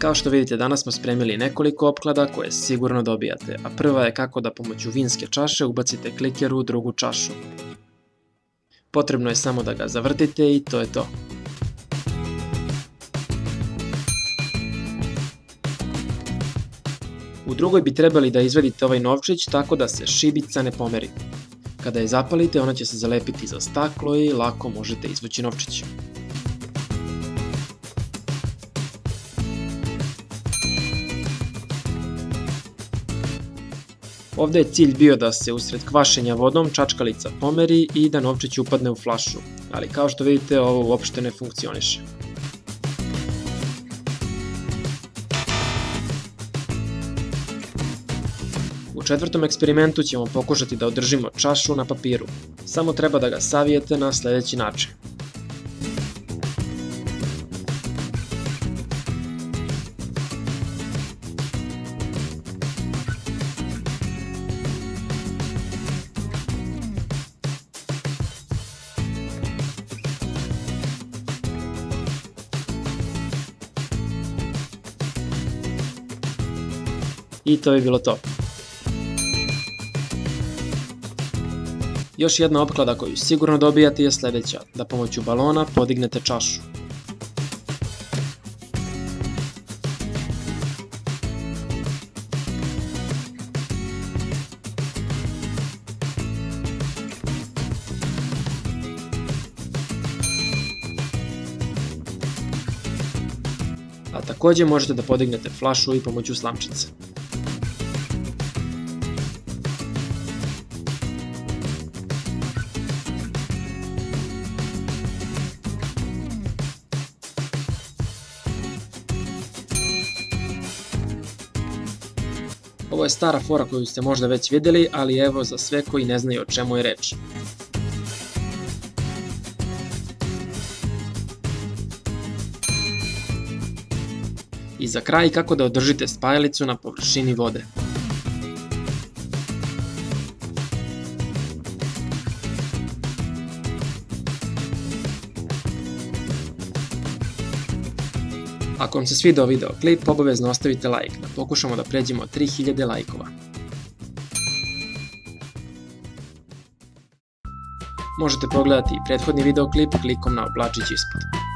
Kao što vidite, danas smo spremili nekoliko opklada koje sigurno dobijate, a prva je kako da pomoću vinske čaše ubacite kliker u drugu čašu. Potrebno je samo da ga zavrtite i to je to. U drugoj bi trebali da izvadite ovaj novčić tako da se šibica ne pomeri. Kada je zapalite, ona će se zalepiti za staklo i lako možete izvući novčić. Ovde je cilj bio da se usred kvašenja vodom čačkalica pomeri i da novčić upadne u flašu, ali kao što vidite ovo uopšte ne funkcioniše. U četvrtom eksperimentu ćemo pokušati da održimo čašu na papiru. Samo treba da ga savijete na sledeći način. I to je bilo to. Još jedna opklada koju sigurno dobijate je sledeća, da pomoću balona podignete čašu. A takođe možete da podignete flašu i pomoću slamčice. Ovo je stara fora koju ste možda već videli, ali evo za sve koji ne znaju o čemu je reč. I za kraj kako da održite spajalicu na površini vode. Ako vam se svidao videoklip, obavezno ostavite like, da pokušamo da pređemo 3000 lajkova. Možete pogledati i prethodni videoklip klikom na oblačić ispod.